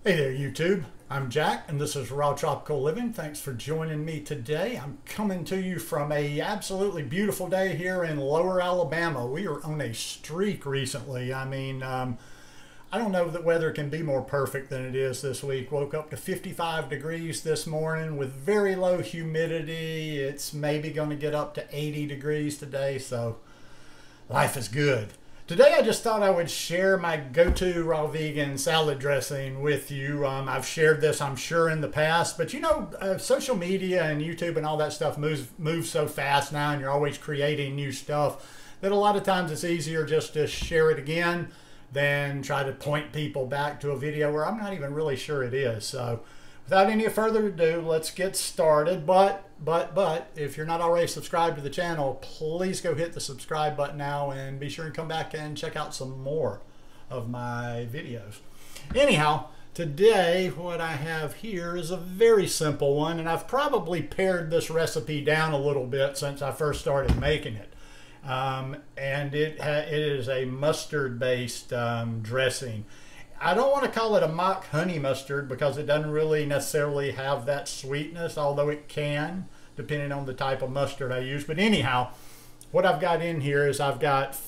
Hey there, YouTube. I'm Jack, and this is Raw Tropical Living. Thanks for joining me today. I'm coming to you from a absolutely beautiful day here in Lower Alabama. We are on a streak recently. I don't know that weather can be more perfect than it is this week. Woke up to 55 degrees this morning with very low humidity. It's maybe going to get up to 80 degrees today, so life is good. Today I just thought I would share my go-to raw vegan salad dressing with you. I've shared this, I'm sure, in the past, but you know, social media and YouTube and all that stuff moves so fast now, and you're always creating new stuff that a lot of times it's easier just to share it again than try to point people back to a video where I'm not even really sure it is. So without any further ado, let's get started. But if you're not already subscribed to the channel, please go hit the subscribe button now and be sure and come back and check out some more of my videos. Anyhow, today what I have here is a very simple one, and I've probably pared this recipe down a little bit since I first started making it. And it is a mustard-based dressing. I don't want to call it a mock honey mustard because it doesn't really necessarily have that sweetness, although it can, depending on the type of mustard I use. But anyhow, what I've got in here is I've got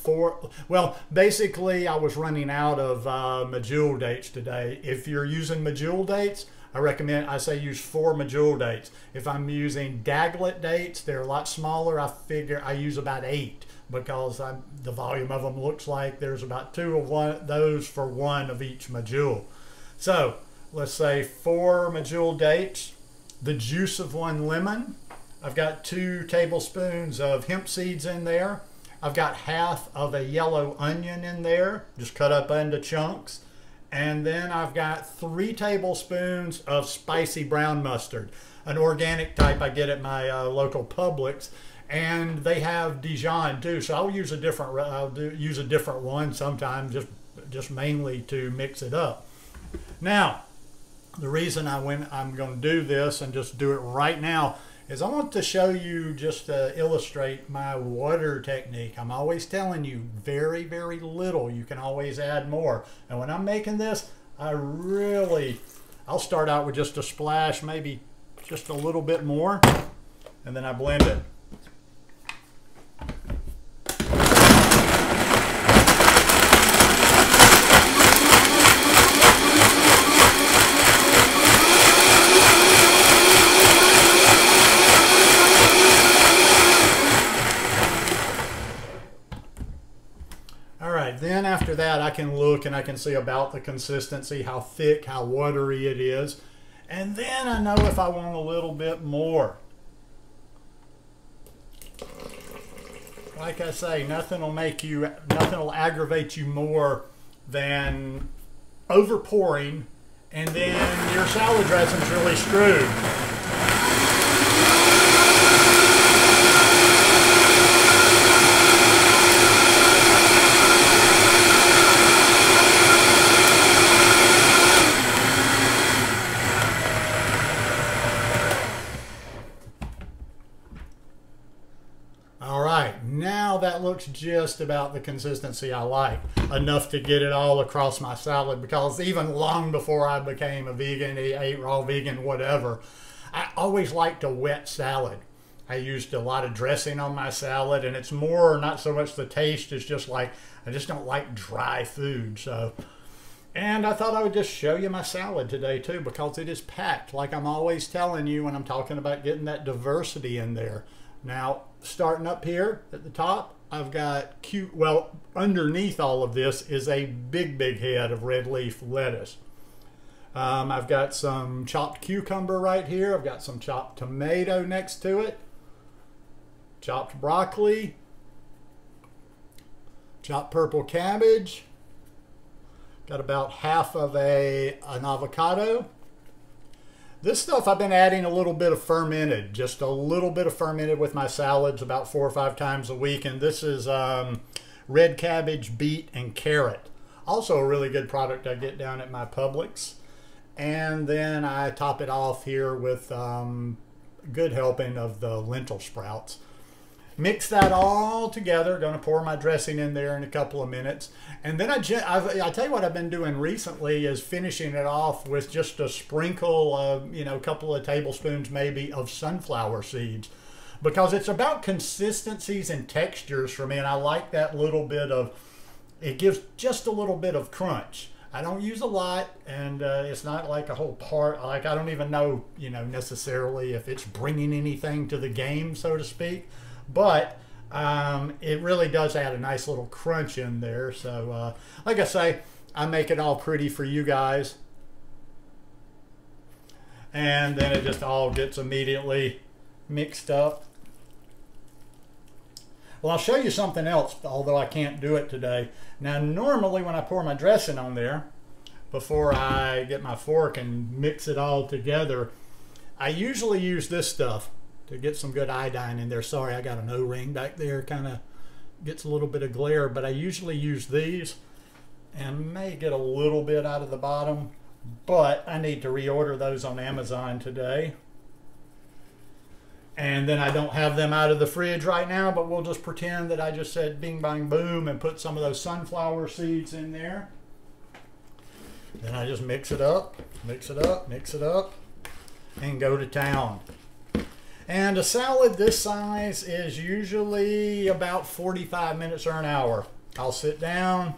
basically I was running out of medjool dates today. If you're using medjool dates, I say use 4 medjool dates. If I'm using daglet dates, they're a lot smaller. I figure I use about 8 because the volume of them looks like there's about 2 of those for 1 of each medjool. So let's say 4 medjool dates, the juice of 1 lemon. I've got 2 tablespoons of hemp seeds in there. I've got half of a yellow onion in there, just cut up into chunks. And then I've got 3 tablespoons of spicy brown mustard, an organic type I get at my local Publix, and they have Dijon too. So I'll use a different one sometimes, just mainly to mix it up. Now, the reason I'm going to do this and just do it right now is I want to show you, just to illustrate my water technique. I'm always telling you, very, very little. You can always add more. And when I'm making this, I'll start out with just a splash, maybe just a little bit more, and then I blend it. Then after that, I can look and I can see about the consistency, how thick, how watery it is. And then I know if I want a little bit more. Like I say, nothing will aggravate you more than over pouring, and then your salad dressing's really screwed. Now that looks just about the consistency I like, enough to get it all across my salad, because even long before I became a vegan, ate raw vegan, whatever, I always liked a wet salad. I used a lot of dressing on my salad, and it's more, not so much the taste, it's just like, I just don't like dry food. And I thought I would just show you my salad today too, because it is packed, like I'm always telling you when I'm talking about getting that diversity in there. Now, starting up here at the top, I've got underneath all of this is a big head of red leaf lettuce. I've got some chopped cucumber right here. I've got some chopped tomato next to it, chopped broccoli, chopped purple cabbage, got about half of an avocado. This stuff I've been adding a little bit of fermented, just a little bit of fermented with my salads about 4 or 5 times a week. And this is red cabbage, beet, and carrot. Also a really good product I get down at my Publix. And then I top it off here with a good helping of the lentil sprouts. Mix that all together. Going to pour my dressing in there in a couple of minutes. And then I tell you what I've been doing recently is finishing it off with just a sprinkle of, you know, a couple of tablespoons maybe of sunflower seeds. Because it's about consistencies and textures for me. And I like that little bit of, it gives just a little bit of crunch. I don't use a lot, and it's not like a whole part. Like, I don't even know, you know, necessarily if it's bringing anything to the game, so to speak. But it really does add a nice little crunch in there. So, like I say, I make it all pretty for you guys. And then it just all gets immediately mixed up. Well, I'll show you something else, although I can't do it today. Now, normally when I pour my dressing on there, before I get my fork and mix it all together, I usually use this stuff to get some good iodine in there. Sorry, I got an O-ring back there, kind of gets a little bit of glare, but I usually use these and may get a little bit out of the bottom, but I need to reorder those on Amazon today. And then I don't have them out of the fridge right now, but we'll just pretend that I just said bing, bang, boom, and put some of those sunflower seeds in there. Then I just mix it up, mix it up, mix it up, and go to town. And a salad this size is usually about 45 minutes or an hour. I'll sit down,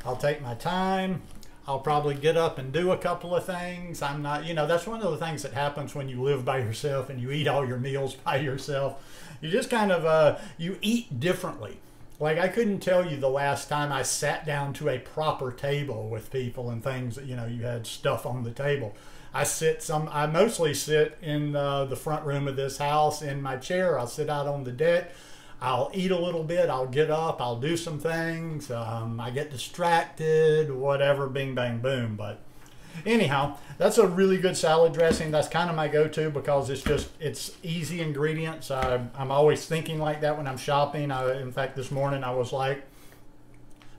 I'll take my time, I'll probably get up and do a couple of things. I'm not, you know, that's one of the things that happens when you live by yourself and you eat all your meals by yourself. You just kind of, you eat differently. Like, I couldn't tell you the last time I sat down to a proper table with people and things that, you know, you had stuff on the table. I mostly sit in the front room of this house in my chair. I'll sit out on the deck. I'll eat a little bit, I'll get up, I'll do some things, I get distracted, whatever, bing, bang, boom. But anyhow, that's a really good salad dressing. That's kind of my go-to because it's easy ingredients. I'm always thinking like that when I'm shopping. In fact, this morning I was like,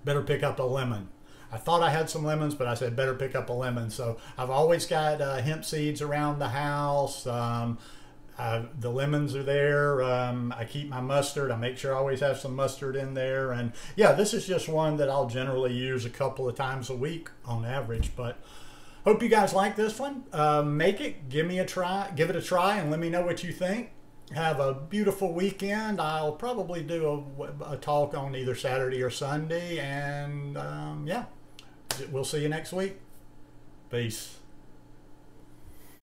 better pick up a lemon. I thought I had some lemons, but I said better pick up a lemon. So I've always got hemp seeds around the house. The lemons are there. I keep my mustard. I make sure I always have some mustard in there. And yeah, this is just one that I'll generally use a couple of times a week on average. But hope you guys like this one. Make it, give it a try, and let me know what you think. Have a beautiful weekend. I'll probably do a talk on either Saturday or Sunday. And yeah, we'll see you next week. Peace.